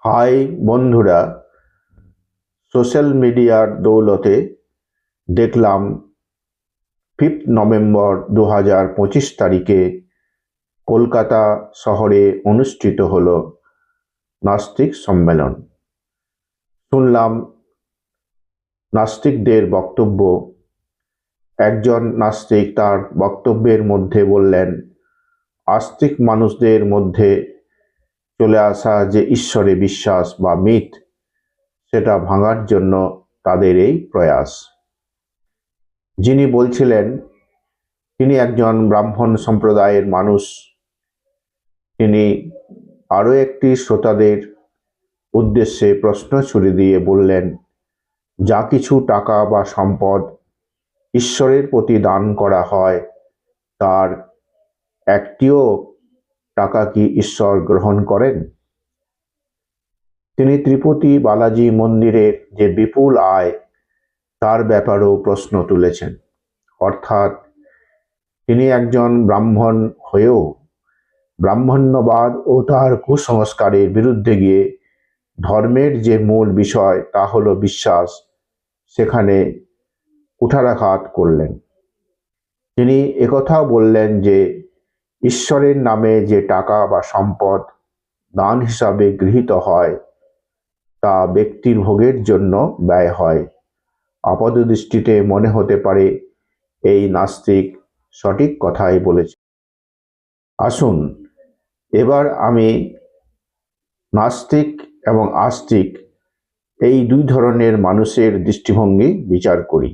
High বন্ধুরা, social মিডিয়ার দৌলতে দেখলাম 5 নভেম্বর 2025 তারিখে কলকাতা শহরে অনুষ্ঠিত হলো নাস্তিক সম্মেলন। শুনলাম নাস্তিকদের বক্তব্য। একজন নাস্তিক তার বক্তব্যের মধ্যে বললেন, আস্তিক মানুষদের মধ্যে চলে আসা যে ঈশ্বরে বিশ্বাস বা মিথ, সেটা ভাঙার জন্য তাদের এই প্রয়াস। যিনি বলছিলেন তিনি একজন ব্রাহ্মণ সম্প্রদায়ের মানুষ। তিনি আরও একটি শ্রোতাদের উদ্দেশ্যে প্রশ্ন ছুড়ে দিয়ে বললেন, যা কিছু টাকা বা সম্পদ ঈশ্বরের প্রতি দান করা হয়, তার একটিও টাকা কি ঈশ্বর গ্রহণ করেন? তিনি তিরুপতি বালাজি মন্দিরের যে বিপুল আয়, তার ব্যাপারেও প্রশ্ন তুলেছেন। অর্থাৎ তিনি একজন ব্রাহ্মণ হয়েও ব্রাহ্মণ্যবাদ ও তার কুসংস্কারের বিরুদ্ধে গিয়ে ধর্মের যে মূল বিষয় তা হলো বিশ্বাস, সেখানে কুঠারাঘাত করলেন। তিনি একথাও বললেন যে ঈশ্বরের নামে যে টাকা বা সম্পদ দান হিসাবে গৃহীত হয়, তা ব্যক্তির ভোগের জন্য ব্যয় হয়। আপাতদৃষ্টিতে মনে হতে পারে এই নাস্তিক সঠিক কথাই বলেছে। আসুন এবার আমি নাস্তিক এবং আস্তিক এই দুই ধরনের মানুষের দৃষ্টিভঙ্গি বিচার করি।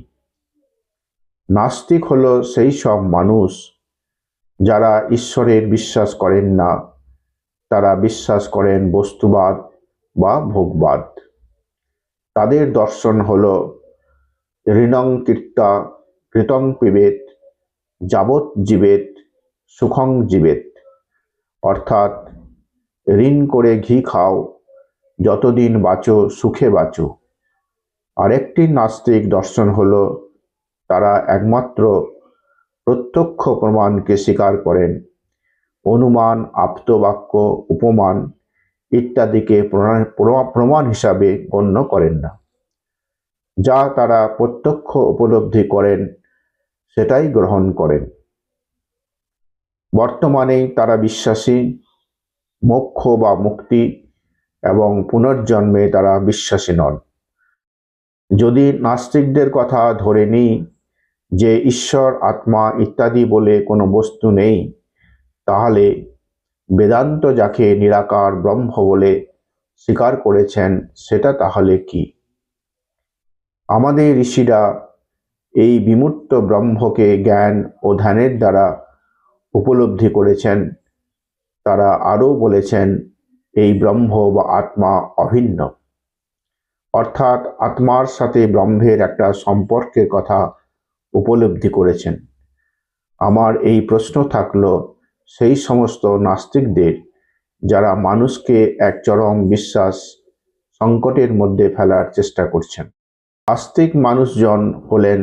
নাস্তিক হলো সেই সব মানুষ যারা ঈশ্বরের বিশ্বাস করেন না, তারা বিশ্বাস করেন বস্তুবাদ বা ভোগবাদ। তাদের দর্শন হলো ঋণং কৃত্যা কৃতং পিবেত যাবৎ জীবেত সুখং জীবেত, অর্থাৎ ঋণ করে ঘি খাও, যতদিন বাঁচো সুখে বাঁচো। আরেকটি নাস্তিক দর্শন হলো তারা একমাত্র প্রত্যক্ষ প্রমাণকে স্বীকার করেন, অনুমান, আপ্তবাক্য, উপমান ইত্যাদিকে প্রমাণ হিসাবে গণ্য করেন না। যা তারা প্রত্যক্ষ উপলব্ধি করেন সেটাই গ্রহণ করেন। বর্তমানে তারা বিশ্বাসী, মোক্ষ বা মুক্তি এবং পুনর্জন্মে তারা বিশ্বাসী নন। যদি নাস্তিকদের কথা ধরে নিই যে ঈশ্বর, আত্মা ইত্যাদি বলে কোনো বস্তু নেই, তাহলে বেদান্ত যাকে নিরাকার ব্রহ্ম বলে স্বীকার করেছেন, সেটা তাহলে কি? আমাদের ঋষিরা এই বিমূর্ত ব্রহ্মকে জ্ঞান ও ধ্যানের দ্বারা উপলব্ধি করেছেন। তারা আরও বলেছেন এই ব্রহ্ম বা আত্মা অভিন্ন, অর্থাৎ আত্মার সাথে ব্রহ্মের একটা সম্পর্কের কথা উপলব্ধি করেছেন। আমার এই প্রশ্ন থাকলো সেই সমস্ত নাস্তিকদের যারা মানুষকে এক চরম বিশ্বাস সংকটের মধ্যে ফেলার চেষ্টা করছেন। আস্তিক মানুষজন হলেন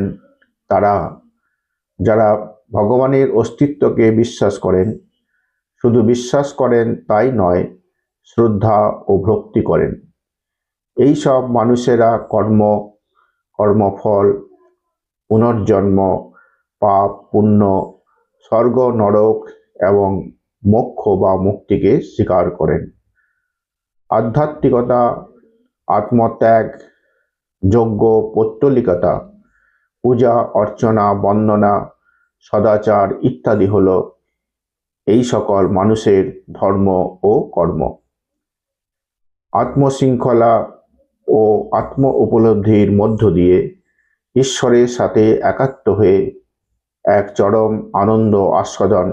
তারা যারা ভগবানের অস্তিত্বকে বিশ্বাস করেন। শুধু বিশ্বাস করেন তাই নয়, শ্রদ্ধা ও ভক্তি করেন। এই সব মানুষেরা কর্মফল, পুনর্জন্ম, পাপ পুণ্য, স্বর্গ নরক এবং মোক্ষ বা মুক্তিকে স্বীকার করেন। আধ্যাত্মিকতা, আত্মত্যাগ, যজ্ঞ, পৌত্তলিকতা, পূজা অর্চনা, বন্দনা, সদাচার ইত্যাদি হলো এই সকল মানুষের ধর্ম ও কর্ম। আত্মশৃঙ্খলা ও আত্ম উপলব্ধির মধ্য দিয়ে ঈশ্বরের সাথে একাত্ম হয়ে এক চরম আনন্দ আস্বাদন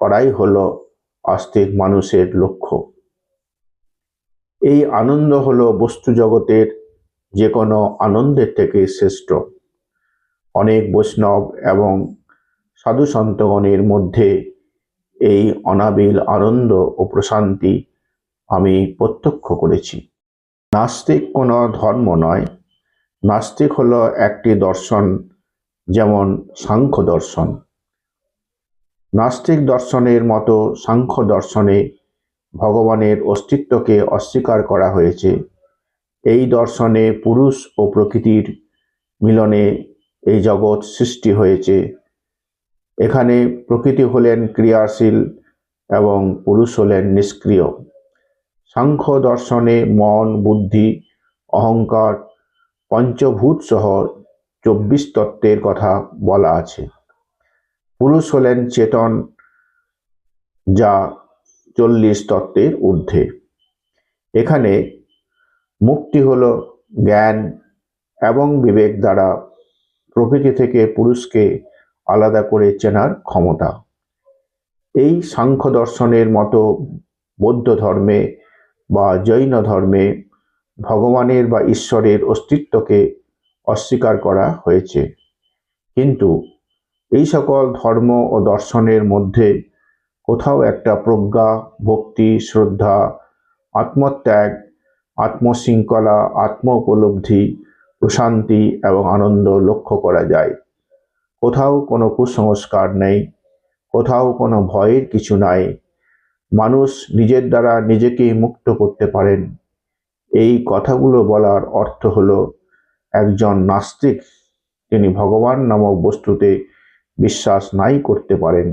করাই হলো আস্তিক মানুষের লক্ষ্য। এই আনন্দ হলো বস্তু জগতের যে কোনো আনন্দের থেকে শ্রেষ্ঠ। অনেক বৈষ্ণব এবং সাধু সন্তগণের মধ্যে এই অনাবিল আনন্দ ও প্রশান্তি আমি প্রত্যক্ষ করেছি। নাস্তিক কোনো ধর্ম নয়, নাস্তিক হলো একটি দর্শন, যেমন সাংখ্য দর্শন। নাস্তিক দর্শনের মতো সাংখ্য দর্শনে ভগবানের অস্তিত্বকে অস্বীকার করা হয়েছে। এই দর্শনে পুরুষ ও প্রকৃতির মিলনে এই জগৎ সৃষ্টি হয়েছে। এখানে প্রকৃতি হলেন ক্রিয়াশীল এবং পুরুষ হলেন নিষ্ক্রিয়। সাংখ্য দর্শনে মন, বুদ্ধি, অহংকার, পঞ্চভূত সহ 24 তত্ত্বের কথা বলা আছে। পুরুষ হলেন চেতন, যা 40 তত্ত্বের ঊর্ধ্বে। এখানে মুক্তি হল জ্ঞান এবং বিবেক দ্বারা প্রকৃতি থেকে পুরুষকে আলাদা করে চেনার ক্ষমতা। এই সাংখ্য দর্শনের মতো বৌদ্ধ ধর্মে বা জৈন ধর্মে ভগবানের বা ঈশ্বরের অস্তিত্বকে অস্বীকার করা হয়েছে। কিন্তু এই সকল ধর্ম ও দর্শনের মধ্যে কোথাও একটা প্রজ্ঞা, ভক্তি, শ্রদ্ধা, আত্মত্যাগ, আত্মশৃঙ্খলা, আত্ম উপলব্ধি, প্রশান্তি এবং আনন্দ লক্ষ্য করা যায়। কোথাও কোনো কুসংস্কার নেই, কোথাও কোনো ভয়ের কিছু নাই। মানুষ নিজের দ্বারা নিজেকেই মুক্ত করতে পারেন। এই কথাগুলো বলার অর্থ হলো একজন নাস্তিক, তিনি ভগবান নামক বস্তুতে বিশ্বাস নাই করতে পারেন।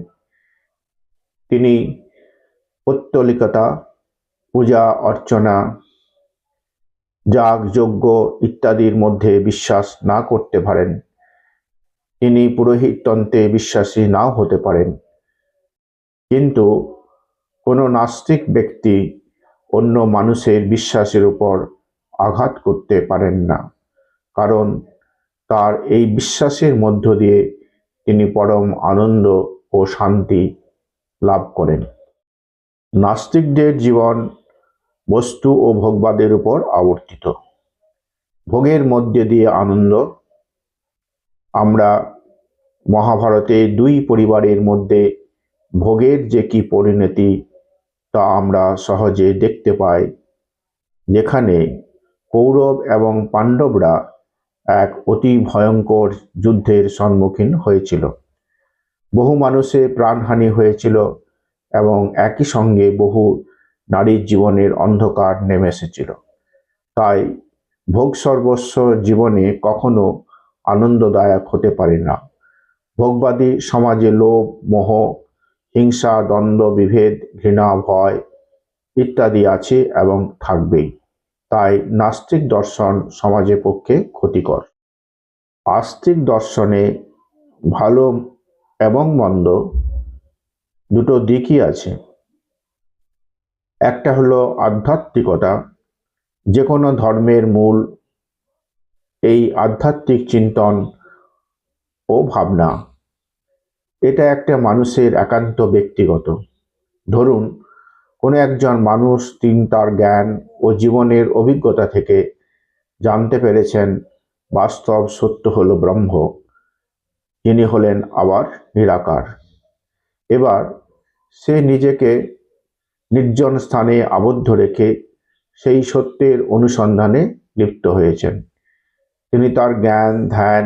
তিনি পৌত্তলিকতা, পূজা অর্চনা, যাগ যজ্ঞ ইত্যাদির মধ্যে বিশ্বাস না করতে পারেন। তিনি পুরোহিততন্ত্রে বিশ্বাসী নাও হতে পারেন। কিন্তু কোনো নাস্তিক ব্যক্তি অন্য মানুষের বিশ্বাসের উপর আঘাত করতে পারেন না, কারণ তার এই বিশ্বাসের মধ্য দিয়ে তিনি পরম আনন্দ ও শান্তি লাভ করেন। নাস্তিকদের জীবন বস্তু ও ভোগবাদের উপর আবর্তিত। ভোগের মধ্যে দিয়ে আনন্দ। আমরা মহাভারতে দুই পরিবারের মধ্যে ভোগের যে কি পরিণতি তা আমরা সহজে দেখতে পাই, যেখানে কৌরব এবং পাণ্ডবরা এক অতি ভয়ঙ্কর যুদ্ধের সম্মুখীন হয়েছিল। বহু মানুষের প্রাণহানি হয়েছিল এবং একই সঙ্গে বহু নারীর জীবনের অন্ধকার নেমে এসেছিল। তাই ভোগ সর্বস্ব জীবনে কখনো আনন্দদায়ক হতে পারে না। ভোগবাদী সমাজে লোভ, মোহ, হিংসা, দ্বন্দ্ব, বিভেদ, ঘৃণা, ভয় ইত্যাদি আছে এবং থাকবেই। তাই নাস্তিক দর্শন সমাজের পক্ষে ক্ষতিকর। আস্তিক দর্শনে ভালো এবং মন্দ দুটো দিকই আছে। একটা হলো আধ্যাত্মিকতা। যে কোনো ধর্মের মূল এই আধ্যাত্মিক চিন্তন ও ভাবনা। এটা একটা মানুষের একান্ত ব্যক্তিগত। ধরুন, কোনো একজন মানুষ তিনি তার জ্ঞান ও জীবনের অভিজ্ঞতা থেকে জানতে পেরেছেন বাস্তব সত্য হলো ব্রহ্ম, যিনি হলেন আবার নিরাকার। এবার সে নিজেকে নির্জন স্থানে আবদ্ধ রেখে সেই সত্যের অনুসন্ধানে লিপ্ত হয়েছেন। তিনি তার জ্ঞান, ধ্যান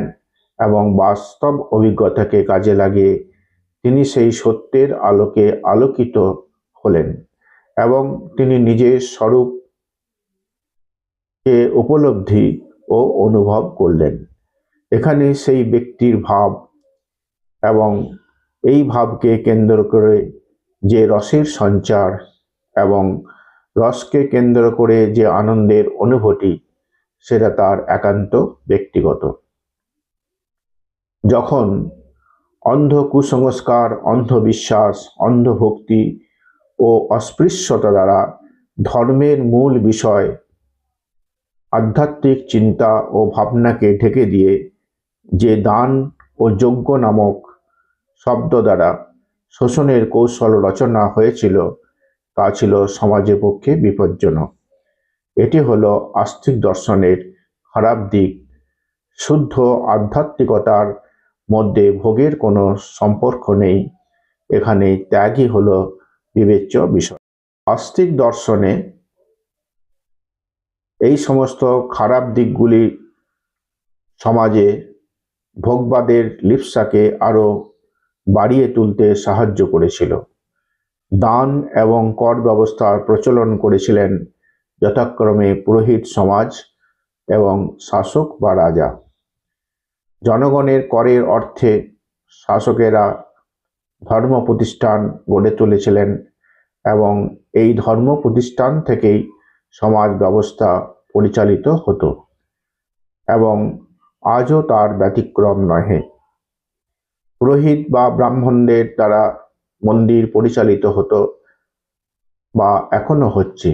এবং বাস্তব অভিজ্ঞতাকে কাজে লাগিয়ে তিনি সেই সত্যের আলোকে আলোকিত হলেন এবং তিনি নিজের স্বরূপকে উপলব্ধি ও অনুভব করলেন। এখানে সেই ব্যক্তির ভাব এবং এই ভাবকে কেন্দ্র করে যে রসের সঞ্চার এবং রসকে কেন্দ্র করে যে আনন্দের অনুভূতি, সেটা তার একান্ত ব্যক্তিগত। যখন অন্ধ কুসংস্কার, অন্ধবিশ্বাস, অন্ধভক্তি ও অস্পৃশ্যতা দ্বারা ধর্মের মূল বিষয় আধ্যাত্মিক চিন্তা ও ভাবনাকে ঢেকে দিয়ে যে দান ও যজ্ঞ নামক শব্দ দ্বারা শোষণের কৌশল রচনা হয়েছিল, তা ছিল সমাজের পক্ষে বিপজ্জনক। এটি হলো আস্তিক দর্শনের খারাপ দিক। শুদ্ধ আধ্যাত্মিকতার মধ্যে ভোগের কোনো সম্পর্ক নেই। এখানে ত্যাগই হলো বিবেচ্য বিষয়। আস্তিক দর্শনে এই সমস্ত খারাপ দিকগুলি সমাজে ভোগবাদের লিপ্সাকে আরো বাড়িয়ে তুলতে সাহায্য করেছিল। দান এবং কর ব্যবস্থার প্রচলন করেছিলেন যথাক্রমে পুরোহিত সমাজ এবং শাসক বা রাজা। জনগণের করের অর্থে শাসকেরা ধর্ম প্রতিষ্ঠান গড়ে তুলেছিলেন এবং এই ধর্ম প্রতিষ্ঠান থেকেই সমাজ ব্যবস্থা পরিচালিত হতো এবং আজও তার ব্যতিক্রম নহে। পুরোহিত বা ব্রাহ্মণদের দ্বারা মন্দির পরিচালিত হতো বা এখনো হচ্ছে।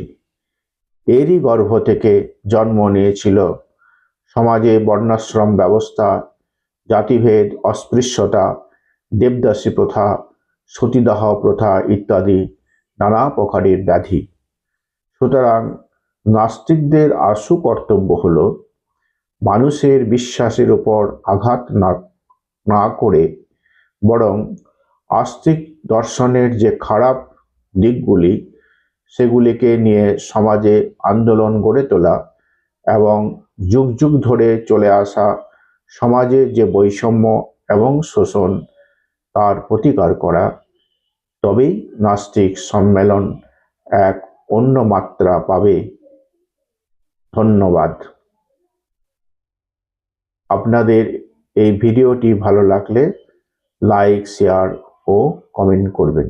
এরই গর্ভ থেকে জন্ম নিয়েছিল সমাজে বর্ণাশ্রম ব্যবস্থা, জাতিভেদ, অস্পৃশ্যতা, দেবদাসী প্রথা, সতীদাহ প্রথা ইত্যাদি নানা প্রকারের ব্যাধি। সুতরাং নাস্তিকদের আশু কর্তব্য হল মানুষের বিশ্বাসের উপর আঘাত না করে বরং আস্তিক দর্শনের যে খারাপ দিকগুলি সেগুলিকে নিয়ে সমাজে আন্দোলন গড়ে তোলা এবং যুগ যুগ ধরে চলে আসা সমাজে যে বৈষম্য এবং শোষণ তার প্রতিকার করা। তবেই নাস্তিক সম্মেলন এক অন্য মাত্রা পাবে। ধন্যবাদ। আপনাদের এই ভিডিওটি ভালো লাগলে লাইক, শেয়ার ও কমেন্ট করবেন।